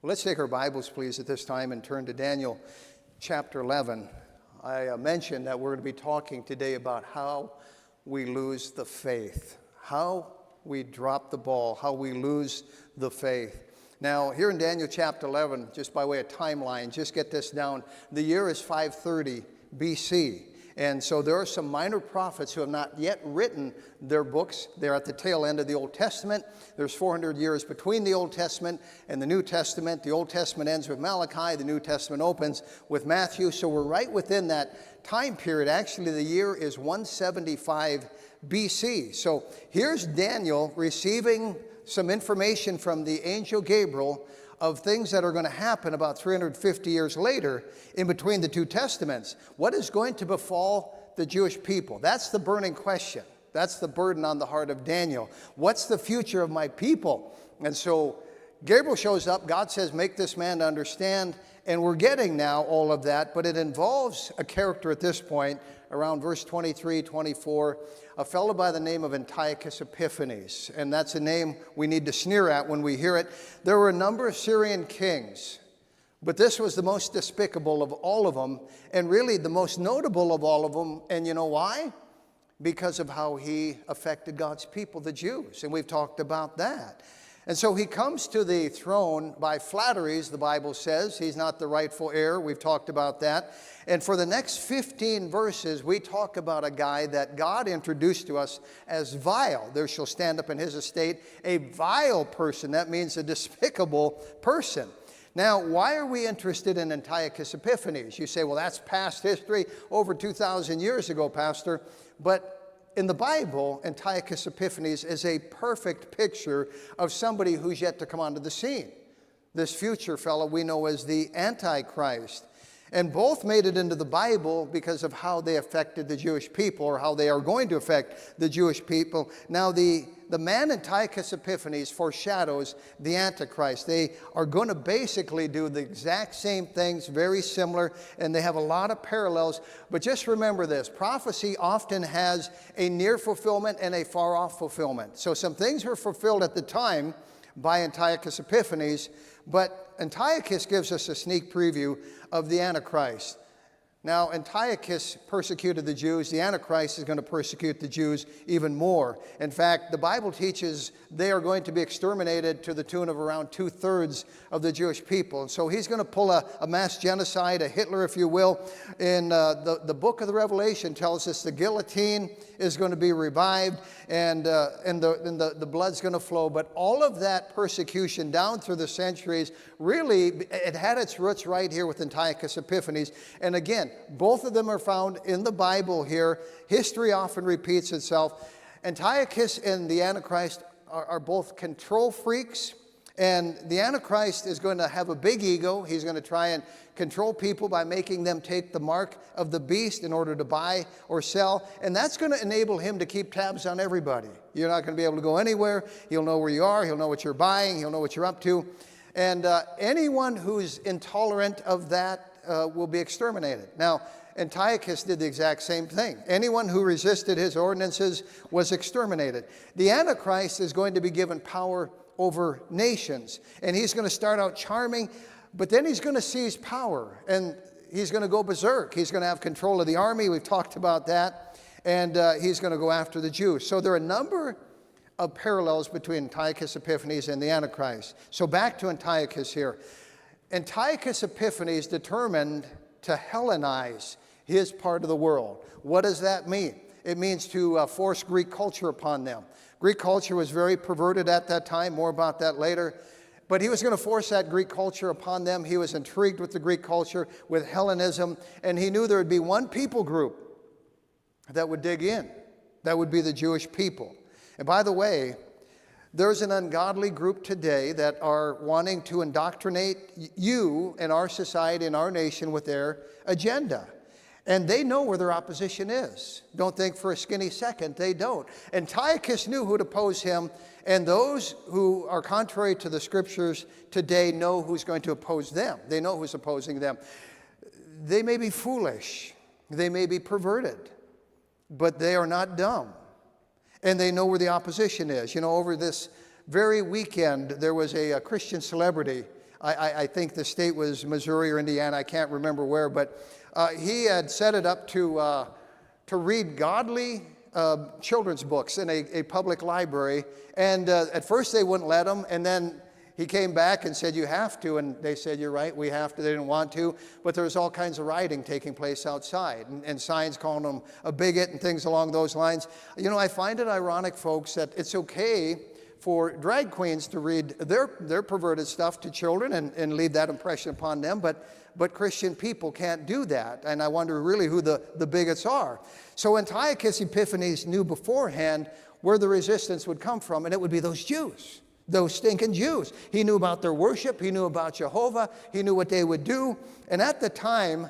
Well, let's take our Bibles, please, at this time and turn to Daniel chapter 11. I mentioned that we're going to be talking today about how we lose the faith, how we drop the ball, how we lose the faith. Now, here in Daniel chapter 11, just by way of timeline, just get this down. The year is 530 BC. And so there are some minor prophets who have not yet written their books. They're at the tail end of the Old Testament. There's 400 years between the Old Testament and the New Testament. The Old Testament ends with Malachi. The New Testament opens with Matthew. So we're right within that time period. Actually, the year is 175 BC. So here's Daniel receiving some information from the angel Gabriel of things that are going to happen about 350 years later in between the two testaments. What is going to befall the Jewish people? That's the burning question. That's the burden on the heart of Daniel. What's the future of my people? And so Gabriel shows up. God says, make this man to understand. And we're getting now all of that, but it involves a character at this point, around verse 23, 24, a fellow by the name of Antiochus Epiphanes. And that's a name we need to sneer at when we hear it. There were a number of Syrian kings, but this was the most despicable of all of them, and really the most notable of all of them. And you know why? Because of how he affected God's people, the Jews. And we've talked about that. And so he comes to the throne by flatteries, the Bible says. He's not the rightful heir. We've talked about that. And for the next 15 verses, we talk about a guy that God introduced to us as vile. There shall stand up in his estate a vile person. That means a despicable person. Now, why are we interested in Antiochus Epiphanes? You say, well, that's past history, over 2,000 years ago, Pastor. But in the Bible, Antiochus Epiphanes is a perfect picture of somebody who's yet to come onto the scene. This future fellow we know as the Antichrist. And both made it into the Bible because of how they affected the Jewish people, or how they are going to affect the Jewish people. Now, the man Antiochus Epiphanes foreshadows the Antichrist. They are going to basically do the exact same things, very similar, and they have a lot of parallels. But just remember this, prophecy often has a near fulfillment and a far-off fulfillment. So some things were fulfilled at the time by Antiochus Epiphanes, but Antiochus gives us a sneak preview of the Antichrist. Now, Antiochus persecuted the Jews. The Antichrist is going to persecute the Jews even more. In fact, the Bible teaches they are going to be exterminated to the tune of around 2/3 of the Jewish people. And so he's going to pull a mass genocide, a Hitler, if you will. And the book of the Revelation tells us the guillotine is going to be revived, and the blood's going to flow. But all of that persecution down through the centuries, really, it had its roots right here with Antiochus Epiphanes. And again, both of them are found in the Bible here. History often repeats itself. Antiochus and the Antichrist are both control freaks. And the Antichrist is going to have a big ego. He's going to try and control people by making them take the mark of the beast in order to buy or sell. And that's going to enable him to keep tabs on everybody. You're not going to be able to go anywhere. He'll know where you are. He'll know what you're buying. He'll know what you're up to. And anyone who's intolerant of that will be exterminated. Now, Antiochus did the exact same thing. Anyone who resisted his ordinances was exterminated. The Antichrist is going to be given power over nations. And he's going to start out charming, but then he's going to seize power. And he's going to go berserk. He's going to have control of the army. We've talked about that. And he's going to go after the Jews. So there are a number of parallels between Antiochus Epiphanes and the Antichrist. So back to Antiochus here. Antiochus Epiphanes determined to Hellenize his part of the world. What does that mean? It means to force Greek culture upon them. Greek culture was very perverted at that time. More about that later. But he was going to force that Greek culture upon them. He was intrigued with the Greek culture, with Hellenism, and he knew there would be one people group that would dig in. That would be the Jewish people. And by the way, there's an ungodly group today that are wanting to indoctrinate you and our society and our nation with their agenda. And they know where their opposition is. Don't think for a skinny second, they don't. Antiochus knew who to oppose him, and those who are contrary to the scriptures today know who's going to oppose them. They know who's opposing them. They may be foolish, they may be perverted, but they are not dumb. And they know where the opposition is. You know, over this very weekend, there was a Christian celebrity I think the state was Missouri or Indiana, I can't remember where, but he had set it up to read godly children's books in a public library. And at first they wouldn't let him, and then he came back and said, you have to. And they said, you're right, we have to. They didn't want to. But there was all kinds of rioting taking place outside, and signs calling him a bigot and things along those lines. You know, I find it ironic, folks, that it's okay for drag queens to read their perverted stuff to children and leave that impression upon them, but Christian people can't do that. And I wonder really who the bigots are. So Antiochus Epiphanes knew beforehand where the resistance would come from, and it would be those Jews. Those stinking Jews. He knew about their worship. He knew about Jehovah. He knew what they would do. And at the time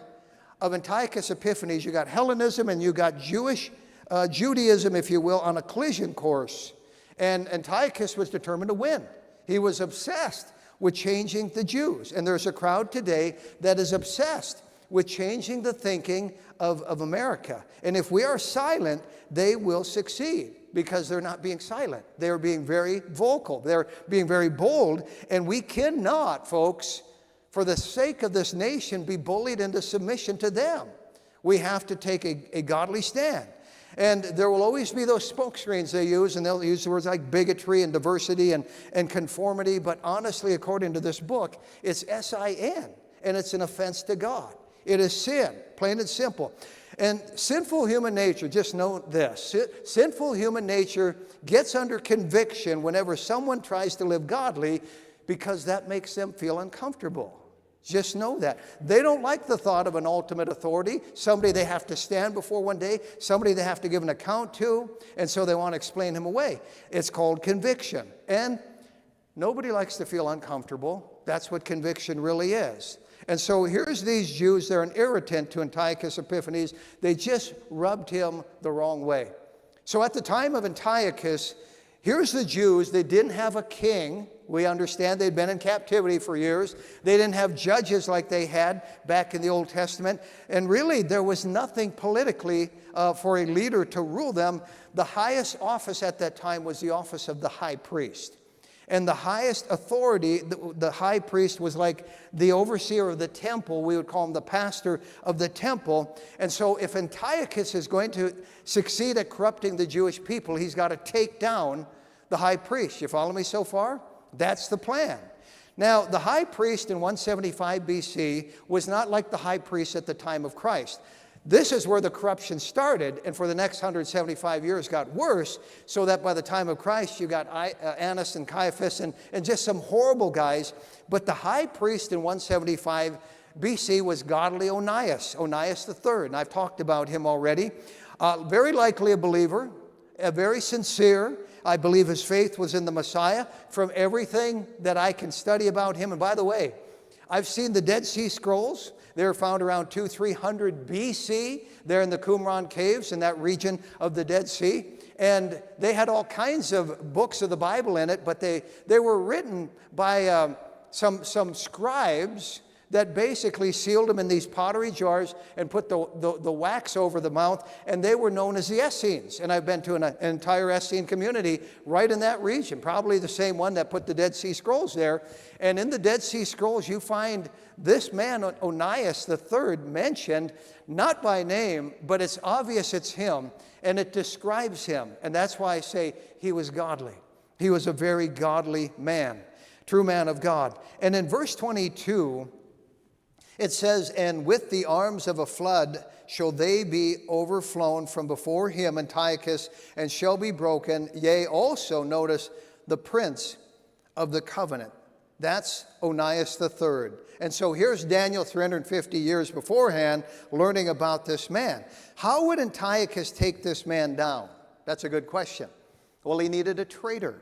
of Antiochus Epiphanes, you got Hellenism and you got Judaism, if you will, on a collision course. And Antiochus was determined to win. He was obsessed with changing the Jews. And there's a crowd today that is obsessed with changing the thinking of America. And if we are silent, they will succeed, because they're not being silent. They're being very vocal. They're being very bold. And we cannot, folks, for the sake of this nation, be bullied into submission to them. We have to take a godly stand. And there will always be those smokescreens they use, and they'll use the words like bigotry and diversity and conformity. But honestly, according to this book, it's sin, and it's an offense to God. It is sin, plain and simple. And sinful human nature, just note this, sinful human nature gets under conviction whenever someone tries to live godly, because that makes them feel uncomfortable. Just know that. They don't like the thought of an ultimate authority, somebody they have to stand before one day, somebody they have to give an account to, and so they want to explain him away. It's called conviction. And nobody likes to feel uncomfortable. That's what conviction really is. And so here's these Jews. They're an irritant to Antiochus Epiphanes. They just rubbed him the wrong way. So at the time of Antiochus, here's the Jews. They didn't have a king. We understand they'd been in captivity for years. They didn't have judges like they had back in the Old Testament. And really, there was nothing politically for a leader to rule them. The highest office at that time was the office of the high priest. And the highest authority, the high priest, was like the overseer of the temple. We would call him the pastor of the temple. And so if Antiochus is going to succeed at corrupting the Jewish people, he's got to take down the high priest. You follow me so far? That's the plan. Now, the high priest in 175 BC was not like the high priest at the time of Christ. This is where the corruption started, and for the next 175 years got worse, so that by the time of Christ you got Annas and Caiaphas and just some horrible guys. But the high priest in 175 BC was godly Onias III, and I've talked about him already. Very likely a believer, very sincere. I believe his faith was in the Messiah from everything that I can study about him. And by the way, I've seen the Dead Sea Scrolls. They were found around 200-300 BC there in the Qumran caves in that region of the Dead Sea. And they had all kinds of books of the Bible in it, but they were written by some scribes that basically sealed them in these pottery jars and put the wax over the mouth, and they were known as the Essenes. And I've been to an entire Essene community right in that region, probably the same one that put the Dead Sea Scrolls there. And in the Dead Sea Scrolls, you find this man, Onias III, mentioned, not by name, but it's obvious it's him, and it describes him. And that's why I say he was godly. He was a very godly man, true man of God. And in verse 22, it says, and with the arms of a flood shall they be overflown from before him, Antiochus, and shall be broken. Yea, also, notice, the prince of the covenant. That's Onias III. And so here's Daniel 350 years beforehand learning about this man. How would Antiochus take this man down? That's a good question. Well, he needed a traitor.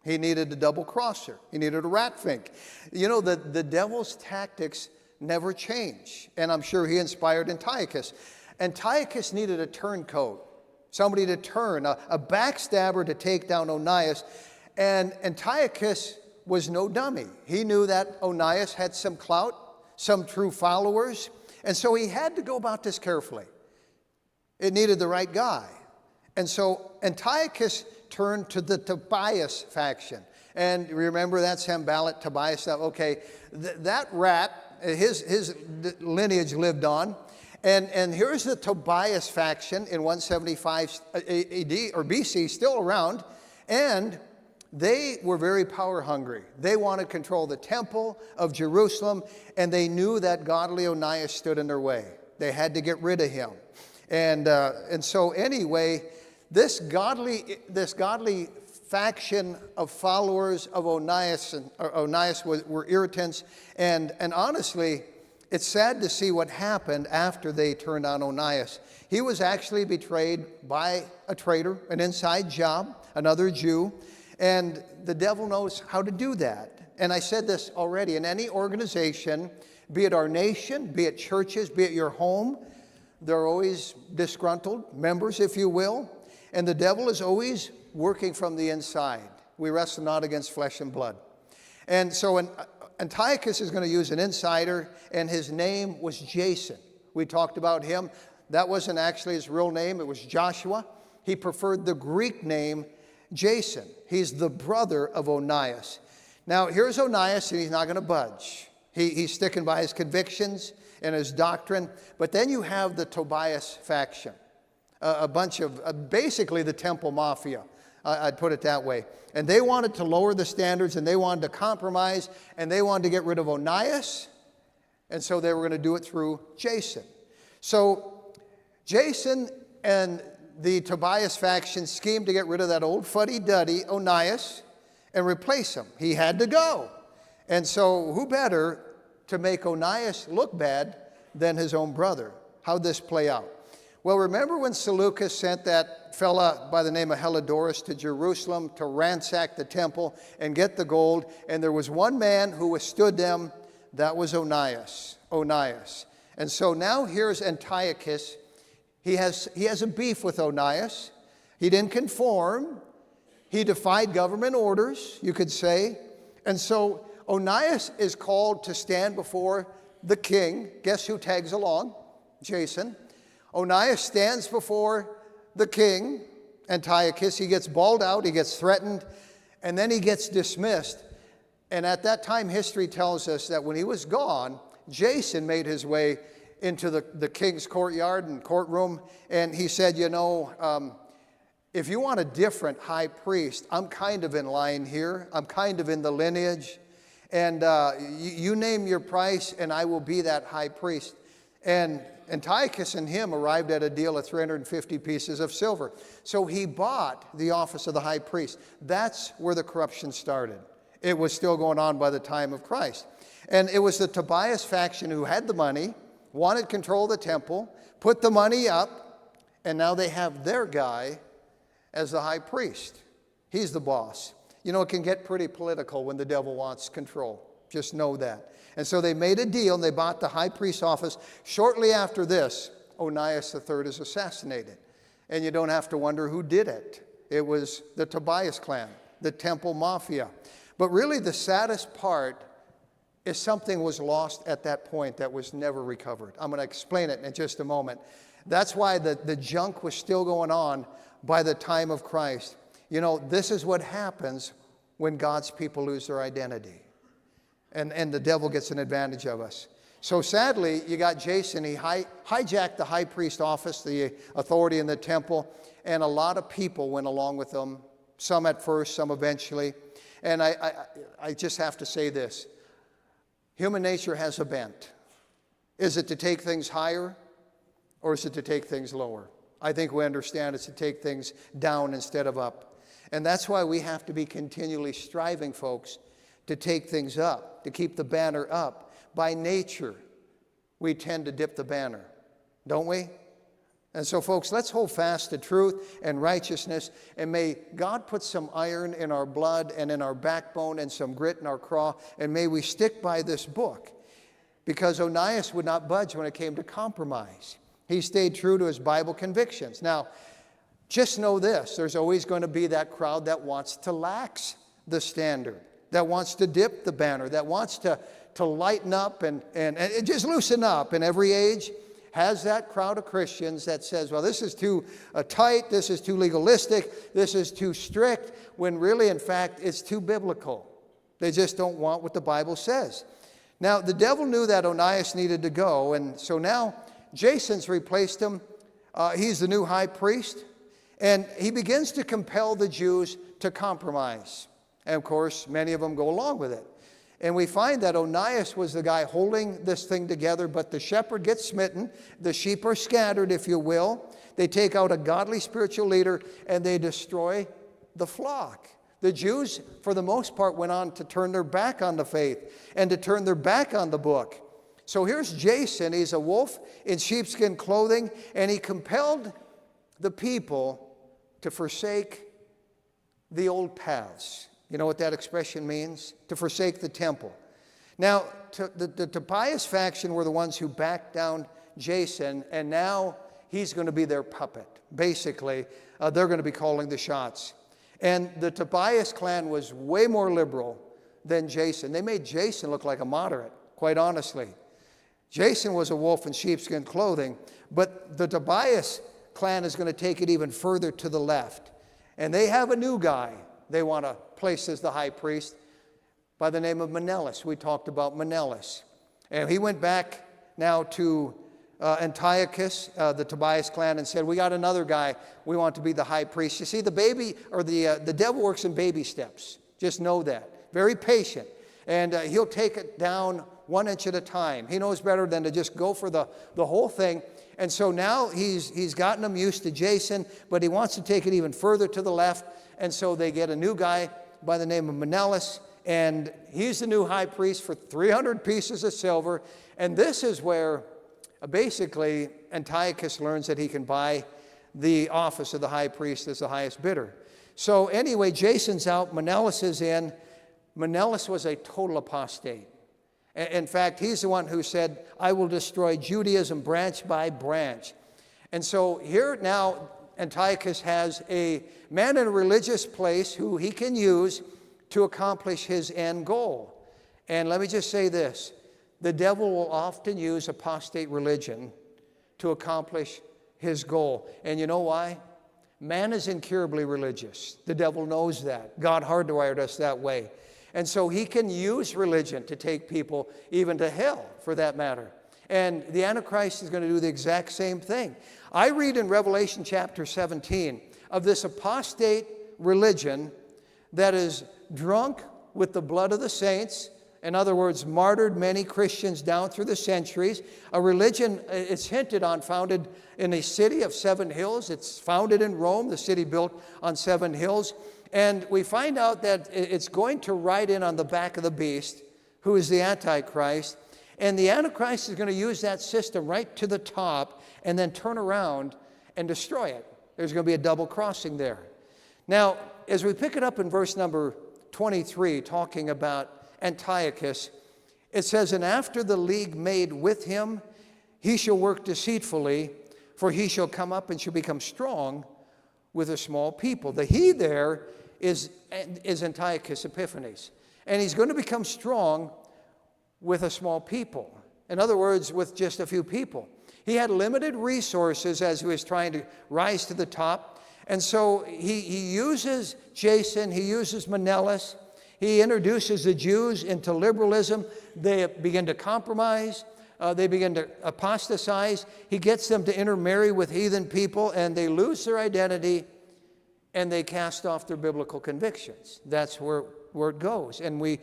He needed a double-crosser. He needed a rat-fink. You know, the devil's tactics never change. And I'm sure he inspired Antiochus. Antiochus needed a turncoat, somebody to turn, a backstabber to take down Onias. And Antiochus was no dummy. He knew that Onias had some clout, some true followers, and so he had to go about this carefully. It needed the right guy. And so Antiochus turned to the Tobias faction. And remember that Sanballat, Tobias stuff. Okay, that rat, his lineage lived on. And here's the Tobias faction in 175 AD or BC, still around. And they were very power hungry. They wanted to control the temple of Jerusalem, and they knew that godly Onias stood in their way. They had to get rid of him. And so anyway, this godly faction of followers of Onias were irritants. And honestly, it's sad to see what happened after they turned on Onias. He was actually betrayed by a traitor, an inside job, another Jew. And the devil knows how to do that. And I said this already, in any organization, be it our nation, be it churches, be it your home, there are always disgruntled members, if you will. And the devil is always working from the inside. We wrestle not against flesh and blood. And so Antiochus is going to use an insider, and his name was Jason. We talked about him. That wasn't actually his real name. It was Joshua. He preferred the Greek name Jason. He's the brother of Onias. Now, here's Onias, and he's not going to budge. He's sticking by his convictions and his doctrine. But then you have the Tobias faction, a bunch of, basically the temple mafia, I'd put it that way. And they wanted to lower the standards, and they wanted to compromise, and they wanted to get rid of Onias, and so they were going to do it through Jason. So Jason and the Tobias faction schemed to get rid of that old fuddy-duddy Onias and replace him. He had to go. And so who better to make Onias look bad than his own brother? How'd this play out? Well, remember when Seleucus sent that fella by the name of Helidorus to Jerusalem to ransack the temple and get the gold, and there was one man who withstood them. That was Onias. And so now here's Antiochus. He has a beef with Onias. He didn't conform. He defied government orders, you could say. And so Onias is called to stand before the king. Guess who tags along? Jason. Onias stands before the king, Antiochus. He gets bawled out, he gets threatened, and then he gets dismissed. And at that time, history tells us that when he was gone, Jason made his way into the king's courtyard and courtroom, and he said, if you want a different high priest, I'm kind of in line here. I'm kind of in the lineage. And you name your price, and I will be that high priest. And Antiochus and him arrived at a deal of 350 pieces of silver. So he bought the office of the high priest. That's where the corruption started. It was still going on by the time of Christ. And it was the Tobias faction who had the money, wanted control of the temple, put the money up, and now they have their guy as the high priest. He's the boss. You know, it can get pretty political when the devil wants control. Just know that. And so they made a deal, and they bought the high priest's office. Shortly after this, Onias III is assassinated. And you don't have to wonder who did it. It was the Tobias clan, the temple mafia. But really the saddest part is something was lost at that point that was never recovered. I'm going to explain it in just a moment. That's why the junk was still going on by the time of Christ. You know, this is what happens when God's people lose their identity. And the devil gets an advantage of us. So sadly, you got Jason. He hijacked the high priest office, the authority in the temple, and a lot of people went along with him, some at first, some eventually. And I just have to say this. Human nature has a bent. Is it to take things higher, or is it to take things lower? I think we understand it's to take things down instead of up. And that's why we have to be continually striving, folks, to take things up, to keep the banner up. By nature, we tend to dip the banner, don't we? And so, folks, let's hold fast to truth and righteousness, and may God put some iron in our blood and in our backbone and some grit in our craw, and may we stick by this book, because Onias would not budge when it came to compromise. He stayed true to his Bible convictions. Now, just know this, there's always going to be that crowd that wants to lax the standard, that wants to dip the banner, that wants to lighten up and just loosen up in every age. has that crowd of Christians that says, well, this is too tight, this is too legalistic, this is too strict, when really, in fact, it's too biblical. They just don't want what the Bible says. Now, the devil knew that Onias needed to go, and so now Jason's replaced him. He's the new high priest, and he begins to compel the Jews to compromise. And of course, many of them go along with it. And we find that Onias was the guy holding this thing together, but the shepherd gets smitten. The sheep are scattered, if you will. They take out a godly spiritual leader, and they destroy the flock. The Jews, for the most part, went on to turn their back on the faith and to turn their back on the book. So here's Jason. He's a wolf in sheepskin clothing, and he compelled the people to forsake the old paths. You know what that expression means? To forsake the temple. Now, the Tobias faction were the ones who backed down Jason, and now he's going to be their puppet. Basically, they're going to be calling the shots. And the Tobias clan was way more liberal than Jason. They made Jason look like a moderate, quite honestly. Jason was a wolf in sheepskin clothing, but the Tobias clan is going to take it even further to the left. And they have a new guy they want to place as the high priest by the name of Menelaus. We talked about Menelaus. And he went back now to Antiochus, the Tobias clan, and said, we got another guy we want to be the high priest. You see, the devil works in baby steps. Just know that. Very patient. And he'll take it down 1 inch at a time. He knows better than to just go for the whole thing. And so now he's gotten them used to Jason, but he wants to take it even further to the left. And so they get a new guy by the name of Menelaus, and he's the new high priest for 300 pieces of silver. And this is where basically Antiochus learns that he can buy the office of the high priest as the highest bidder. So anyway, Jason's out, Menelaus is in. Menelaus was a total apostate. In fact, he's the one who said, I will destroy Judaism branch by branch. And so here now, Antiochus has a man in a religious place who he can use to accomplish his end goal. And let me just say this. The devil will often use apostate religion to accomplish his goal. And you know why? Man is incurably religious. The devil knows that. God hardwired us that way. And so he can use religion to take people even to hell, for that matter. And the Antichrist is going to do the exact same thing. I read in Revelation chapter 17 of this apostate religion that is drunk with the blood of the saints. In other words, martyred many Christians down through the centuries. A religion, it's hinted on, founded in a city of 7 hills. It's founded in Rome, the city built on 7 hills. And we find out that it's going to ride in on the back of the beast, who is the Antichrist. And the Antichrist is going to use that system right to the top and then turn around and destroy it. There's going to be a double crossing there. Now, as we pick it up in verse number 23, talking about Antiochus, it says, and after the league made with him, he shall work deceitfully, for he shall come up and shall become strong with a small people. The he there is Antiochus Epiphanes. And he's going to become strong with a small people. In other words, with just a few people. He had limited resources as he was trying to rise to the top. And so he uses Jason, he uses Menelaus, he introduces the Jews into liberalism. They begin to compromise. They begin to apostatize. He gets them to intermarry with heathen people, and they lose their identity, and they cast off their biblical convictions. That's where it goes. And we're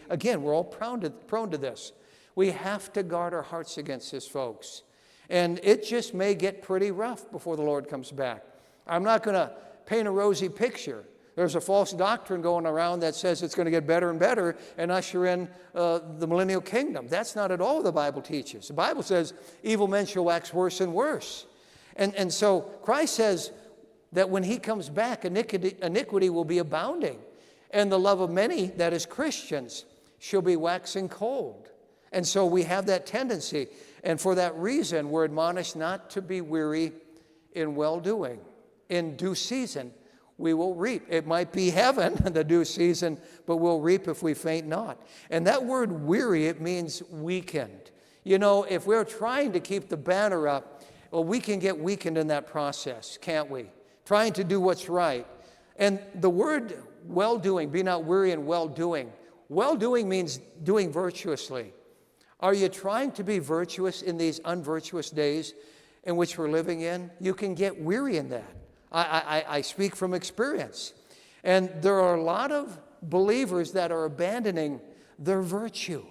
all prone to this. We have to guard our hearts against this, folks. And it just may get pretty rough before the Lord comes back. I'm not going to paint a rosy picture. There's a false doctrine going around that says it's going to get better and better and usher in the millennial kingdom. That's not at all what the Bible teaches. The Bible says evil men shall wax worse and worse. And so Christ says that when he comes back, iniquity will be abounding. And the love of many, that is Christians, shall be waxing cold. And so we have that tendency. And for that reason, we're admonished not to be weary in well-doing. In due season, we will reap. It might be heaven, the due season, but we'll reap if we faint not. And that word weary, it means weakened. You know, if we're trying to keep the banner up Well, we can get weakened in that process, can't we? Trying to do what's right. And the word well-doing, be not weary in well-doing. Well-doing means doing virtuously. Are you trying to be virtuous in these unvirtuous days in which we're living in? You can get weary in that. I speak from experience. And there are a lot of believers that are abandoning their virtue.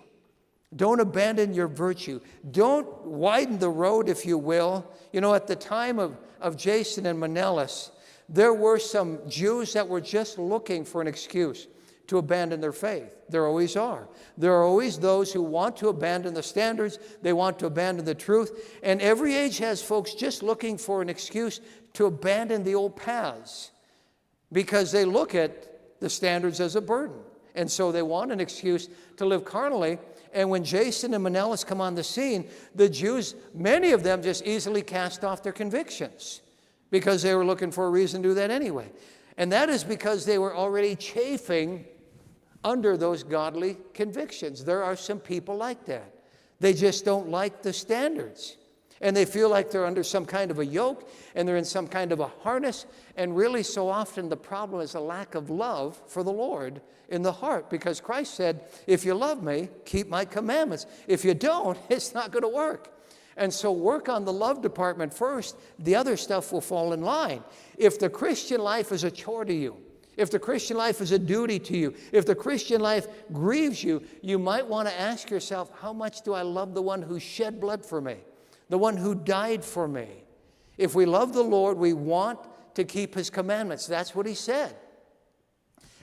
Don't abandon your virtue. Don't widen the road, if you will. You know, at the time of Jason and Menelaus, there were some Jews that were just looking for an excuse to abandon their faith. There always are. There are always those who want to abandon the standards. They want to abandon the truth. And every age has folks just looking for an excuse to abandon the old paths because they look at the standards as a burden. And so they want an excuse to live carnally. And when Jason and Menelaus come on the scene, the Jews, many of them just easily cast off their convictions because they were looking for a reason to do that anyway. And that is because they were already chafing under those godly convictions. There are some people like that. They just don't like the standards. And they feel like they're under some kind of a yoke and they're in some kind of a harness. And really so often the problem is a lack of love for the Lord in the heart. Because Christ said, if you love me, keep my commandments. If you don't, it's not going to work. And so work on the love department first. The other stuff will fall in line. If the Christian life is a chore to you, if the Christian life is a duty to you, if the Christian life grieves you, you might want to ask yourself, how much do I love the one who shed blood for me? The one who died for me. If we love the Lord, we want to keep his commandments. That's what he said.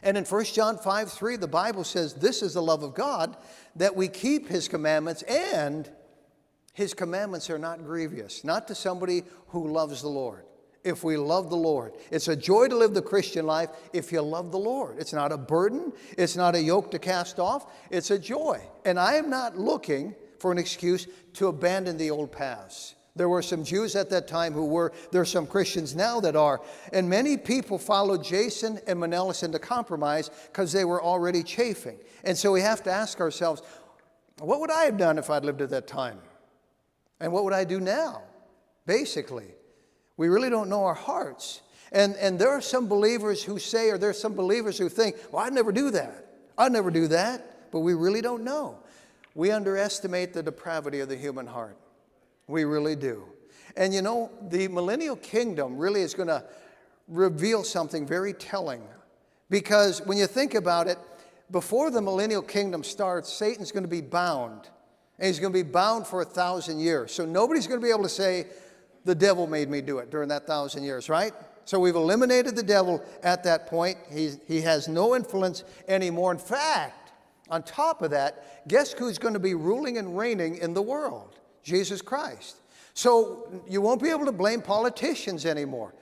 And in 1 John 5:3, the Bible says, this is the love of God, that we keep his commandments, and his commandments are not grievous. Not to somebody who loves the Lord. If we love the Lord. It's a joy to live the Christian life if you love the Lord. It's not a burden. It's not a yoke to cast off. It's a joy. And I am not looking for an excuse to abandon the old paths. There were some Jews at that time who were. There are some Christians now that are. And many people followed Jason and Menelaus into compromise because they were already chafing. And so we have to ask ourselves, what would I have done if I'd lived at that time? And what would I do now? Basically, we really don't know our hearts. And there are some believers who say, or there are some believers who think, well, I'd never do that. I'd never do that. But we really don't know. We underestimate the depravity of the human heart. We really do. And you know, the millennial kingdom really is going to reveal something very telling. Because when you think about it, before the millennial kingdom starts, Satan's going to be bound. And he's going to be bound for 1,000 years. So nobody's going to be able to say, the devil made me do it during that 1,000 years, right? So we've eliminated the devil at that point. He has no influence anymore. In fact, on top of that, guess who's going to be ruling and reigning in the world? Jesus Christ. So you won't be able to blame politicians anymore.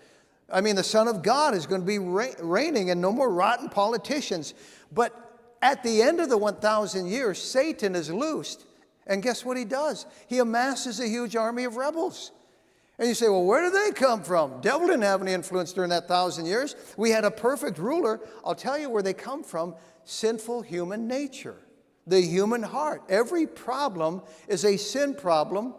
I mean, the Son of God is going to be reigning and no more rotten politicians. But at the end of the 1,000 years, Satan is loosed. And guess what he does? He amasses a huge army of rebels. And you say, well, where do they come from? Devil didn't have any influence during that 1,000 years. We had a perfect ruler. I'll tell you where they come from. Sinful human nature. The human heart. Every problem is a sin problem.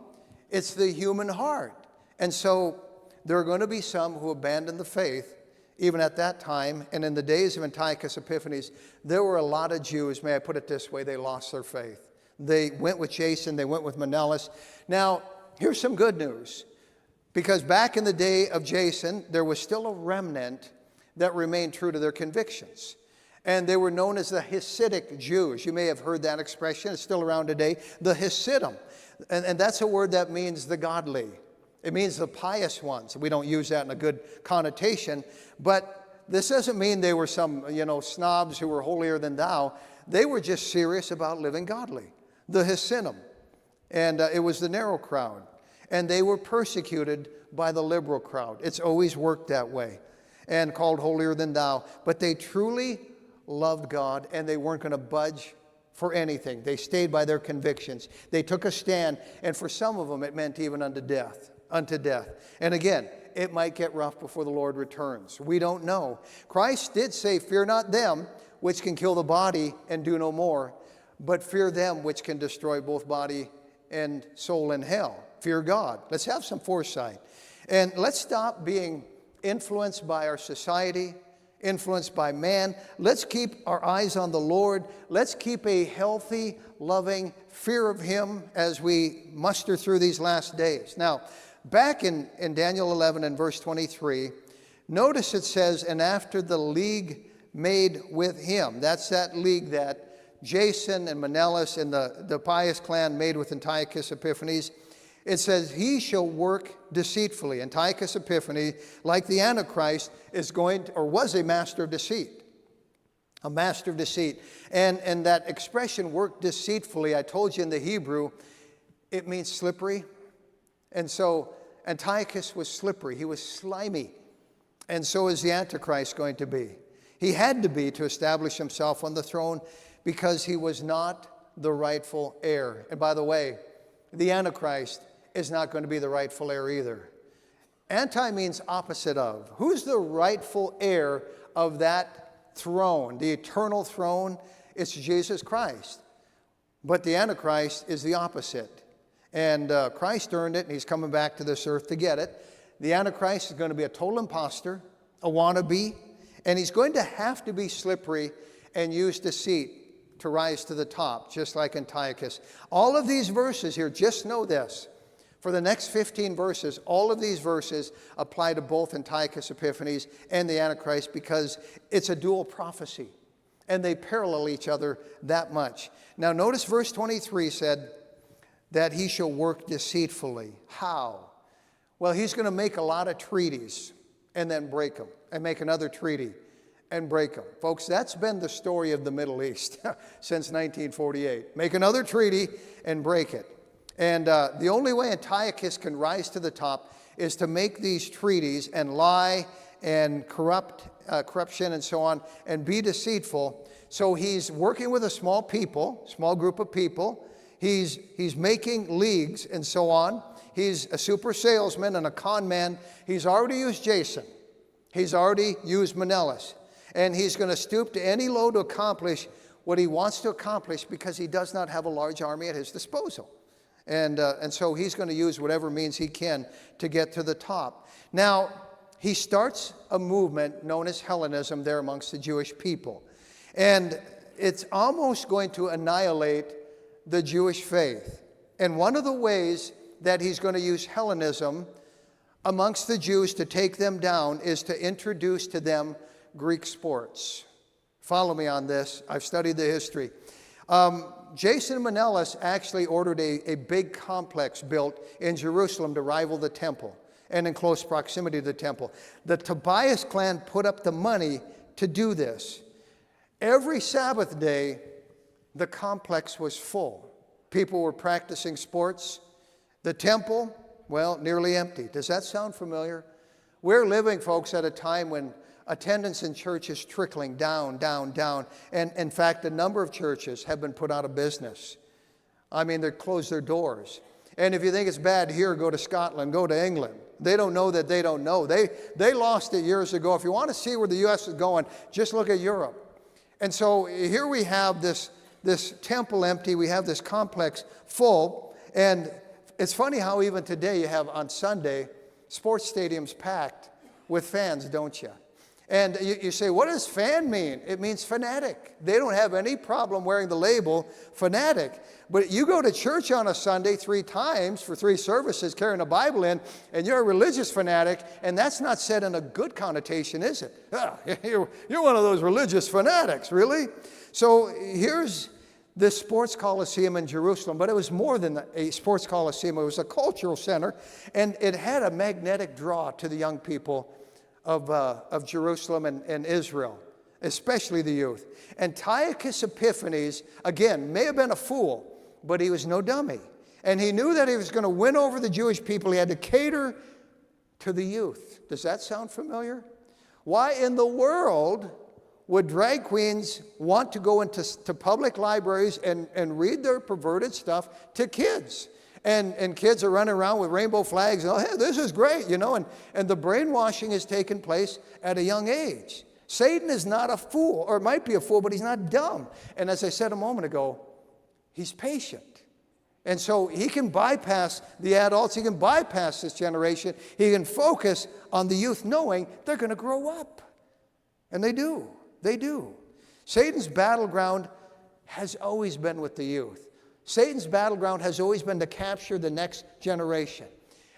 It's the human heart. And so there are going to be some who abandon the faith, even at that time. And in the days of Antiochus Epiphanes, there were a lot of Jews, may I put it this way, they lost their faith. They went with Jason, they went with Menelaus. Now, here's some good news. Because back in the day of Jason, there was still a remnant that remained true to their convictions. And they were known as the Hasidic Jews. You may have heard that expression. It's still around today. The Hasidim. And that's a word that means the godly. It means the pious ones. We don't use that in a good connotation. But this doesn't mean they were some, snobs who were holier than thou. They were just serious about living godly. The Hasidim. And it was the narrow crowd. And they were persecuted by the liberal crowd. It's always worked that way. And called holier than thou. But they truly loved God, and they weren't going to budge for anything. They stayed by their convictions. They took a stand, and for some of them it meant even unto death. And again, it might get rough before the Lord returns. We don't know. Christ did say, fear not them which can kill the body and do no more, but fear them which can destroy both body and soul in hell. Fear God. Let's have some foresight. And let's stop being influenced by our society, influenced by man. Let's keep our eyes on the Lord. Let's keep a healthy, loving fear of Him as we muster through these last days. Now, back in Daniel 11 and verse 23, notice it says, and after the league made with him. That's that league that Jason and Menelaus and the pious clan made with Antiochus Epiphanes. It says, he shall work deceitfully. Antiochus Epiphanes, like the Antichrist, is going to, or was a master of deceit. A master of deceit. And that expression, work deceitfully, I told you in the Hebrew, it means slippery. And so Antiochus was slippery. He was slimy. And so is the Antichrist going to be. He had to be to establish himself on the throne because he was not the rightful heir. And by the way, the Antichrist is not going to be the rightful heir either. Anti means opposite of. Who's the rightful heir of that throne, the eternal throne? It's Jesus Christ. But the Antichrist is the opposite. And Christ earned it, and he's coming back to this earth to get it. The Antichrist is going to be a total imposter, a wannabe, and he's going to have to be slippery and use deceit to rise to the top, just like Antiochus. All of these verses here, just know this. For the next 15 verses, all of these verses apply to both Antiochus Epiphanes and the Antichrist because it's a dual prophecy, and they parallel each other that much. Now notice verse 23 said that he shall work deceitfully. How? Well, he's going to make a lot of treaties and then break them, and make another treaty and break them. Folks, that's been the story of the Middle East since 1948. Make another treaty and break it. And the only way Antiochus can rise to the top is to make these treaties and lie and corruption and so on, and be deceitful. So he's working with a small group of people. He's making leagues and so on. He's a super salesman and a con man. He's already used Jason. He's already used Menelaus. And he's going to stoop to any low to accomplish what he wants to accomplish because he does not have a large army at his disposal. And so he's going to use whatever means he can to get to the top. Now, he starts a movement known as Hellenism there amongst the Jewish people. And it's almost going to annihilate the Jewish faith. And one of the ways that he's going to use Hellenism amongst the Jews to take them down is to introduce to them Greek sports. Follow me on this. I've studied the history. Jason Menelaus actually ordered a big complex built in Jerusalem to rival the temple and in close proximity to the temple. The Tobias clan put up the money to do this. Every Sabbath day, the complex was full. People were practicing sports. The temple, well, nearly empty. Does that sound familiar? We're living, folks, at a time when attendance in church is trickling down, down, down. And in fact, a number of churches have been put out of business. I mean, they closed their doors. And if you think it's bad here, go to Scotland, go to England. They don't know that they don't know. They lost it years ago. If you want to see where the U.S. is going, just look at Europe. And so here we have this temple empty. We have this complex full. And it's funny how even today you have on Sunday sports stadiums packed with fans, don't you? And you say, what does fan mean? It means fanatic. They don't have any problem wearing the label fanatic. But you go to church on a Sunday 3 times for 3 services carrying a Bible in, and you're a religious fanatic, and that's not said in a good connotation, is it? You're one of those religious fanatics, really? So here's this sports coliseum in Jerusalem, but it was more than a sports coliseum. It was a cultural center, and it had a magnetic draw to the young people of Jerusalem and Israel, especially the youth. Antiochus Epiphanes, again, may have been a fool, but he was no dummy. And he knew that he was going to win over the Jewish people. He had to cater to the youth. Does that sound familiar? Why in the world would drag queens want to go into public libraries and read their perverted stuff to kids? And kids are running around with rainbow flags. And, oh, hey, this is great, you know. And the brainwashing has taken place at a young age. Satan is not a fool, or might be a fool, but he's not dumb. And as I said a moment ago, he's patient. And so he can bypass the adults. He can bypass this generation. He can focus on the youth, knowing they're going to grow up. And they do. They do. Satan's battleground has always been with the youth. Satan's battleground has always been to capture the next generation.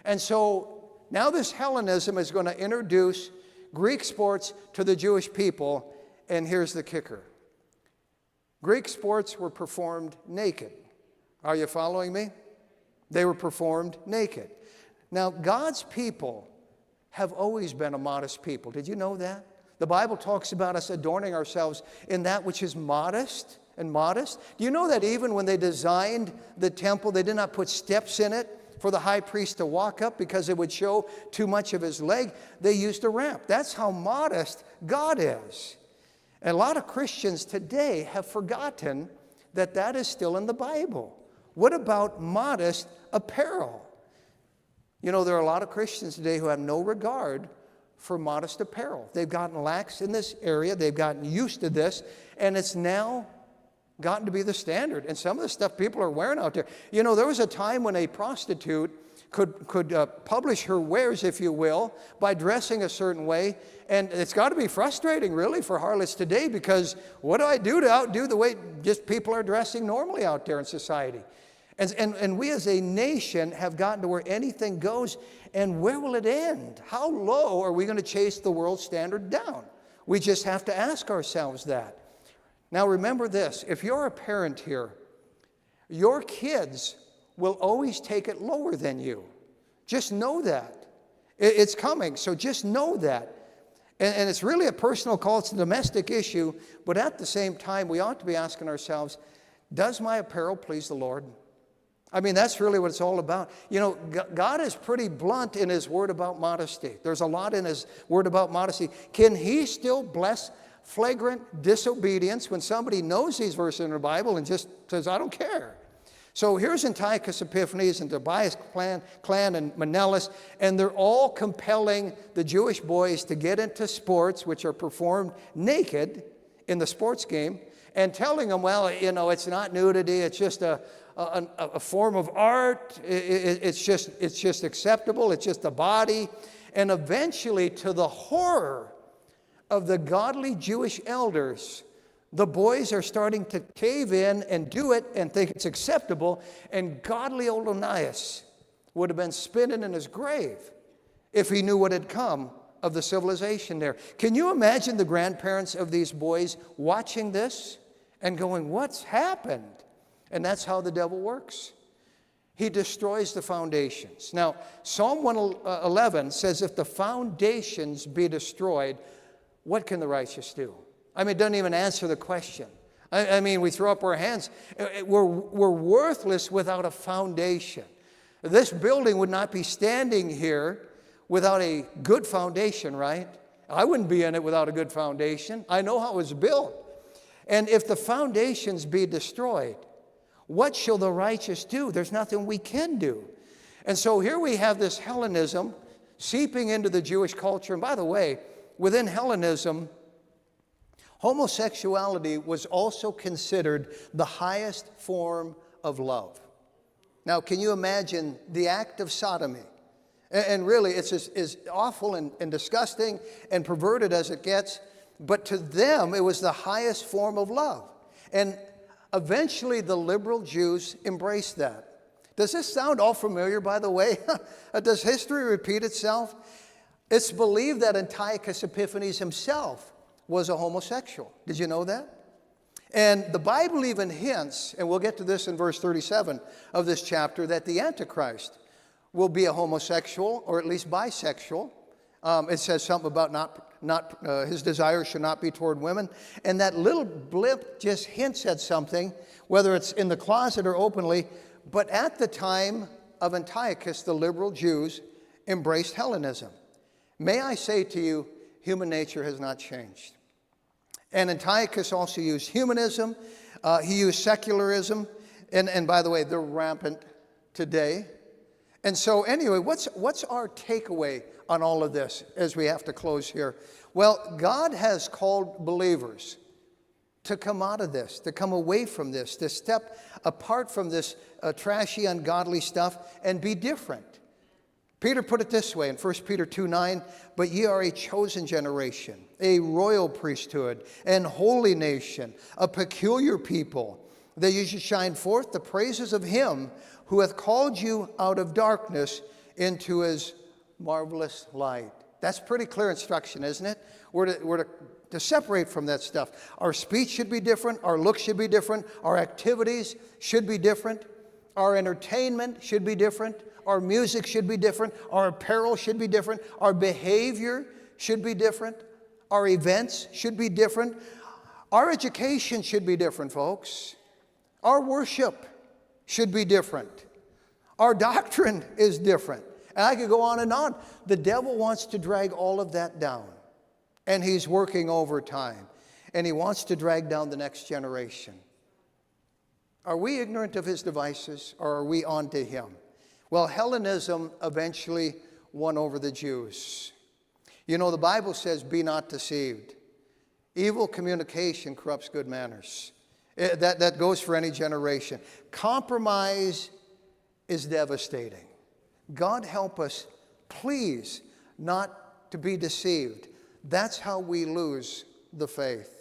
And so now this Hellenism is going to introduce Greek sports to the Jewish people. And here's the kicker. Greek sports were performed naked. Are you following me? They were performed naked. Now, God's people have always been a modest people. Did you know that? The Bible talks about us adorning ourselves in that which is modest and modest. Do you know that even when they designed the temple, they did not put steps in it for the high priest to walk up because it would show too much of his leg? They used a ramp. That's how modest God is. And a lot of Christians today have forgotten that that is still in the Bible. What about modest apparel? You know, there are a lot of Christians today who have no regard for modest apparel. They've gotten lax in this area. They've gotten used to this, and it's now gotten to be the standard. And some of the stuff people are wearing out there. You know, there was a time when a prostitute could publish her wares, if you will, by dressing a certain way. And it's got to be frustrating, really, for harlots today, because what do I do to outdo the way just people are dressing normally out there in society? And we as a nation have gotten to where anything goes. And where will it end? How low are we going to chase the world standard down? We just have to ask ourselves that. Now remember this, if you're a parent here, your kids will always take it lower than you. Just know that. It's coming, so just know that. And it's really a personal call, it's a domestic issue, but at the same time, we ought to be asking ourselves, does my apparel please the Lord? I mean, that's really what it's all about. You know, God is pretty blunt in His word about modesty. There's a lot in His word about modesty. Can He still bless flagrant disobedience when somebody knows these verses in the Bible and just says, I don't care? So here's Antiochus Epiphanes and Tobias clan and Menelaus, and they're all compelling the Jewish boys to get into sports which are performed naked in the sports game, and telling them, well, you know, it's not nudity, it's just a form of art, it's just acceptable, it's just a body. And eventually, to the horror of the godly Jewish elders, the boys are starting to cave in and do it and think it's acceptable, and godly old Onias would have been spinning in his grave if he knew what had come of the civilization there. Can you imagine the grandparents of these boys watching this and going, what's happened? And that's how the devil works. He destroys the foundations. Now, Psalm 111 says, if the foundations be destroyed, what can the righteous do? I mean, it doesn't even answer the question. I mean, we throw up our hands. We're worthless without a foundation. This building would not be standing here without a good foundation, right? I wouldn't be in it without a good foundation. I know how it was built. And if the foundations be destroyed, what shall the righteous do? There's nothing we can do. And so here we have this Hellenism seeping into the Jewish culture. And by the way, within Hellenism, homosexuality was also considered the highest form of love. Now, can you imagine the act of sodomy? And really, it's as awful and disgusting and perverted as it gets. But to them, it was the highest form of love. And eventually, the liberal Jews embraced that. Does this sound all familiar, by the way? Does history repeat itself? It's believed that Antiochus Epiphanes himself was a homosexual. Did you know that? And the Bible even hints, and we'll get to this in verse 37 of this chapter, that the Antichrist will be a homosexual, or at least bisexual. It says something about his desire should not be toward women. And that little blip just hints at something, whether it's in the closet or openly. But at the time of Antiochus, the liberal Jews embraced Hellenism. May I say to you, human nature has not changed. And Antiochus also used humanism. He used secularism. And by the way, they're rampant today. And so anyway, what's our takeaway on all of this as we have to close here? Well, God has called believers to come out of this, to come away from this, to step apart from this trashy, ungodly stuff and be different. Peter put it this way in 1 Peter 2:9, but ye are a chosen generation, a royal priesthood, and holy nation, a peculiar people, that you should shine forth the praises of him who hath called you out of darkness into his marvelous light. That's pretty clear instruction, isn't it? We're to separate from that stuff. Our speech should be different. Our looks should be different. Our activities should be different. Our entertainment should be different. Our music should be different. Our apparel should be different. Our behavior should be different. Our events should be different. Our education should be different, folks. Our worship should be different. Our doctrine is different. And I could go on and on. The devil wants to drag all of that down. And he's working overtime. And he wants to drag down the next generation. Are we ignorant of his devices, or are we on to him? Well, Hellenism eventually won over the Jews. You know, the Bible says, be not deceived. Evil communication corrupts good manners. That goes for any generation. Compromise is devastating. God help us, please, not to be deceived. That's how we lose the faith.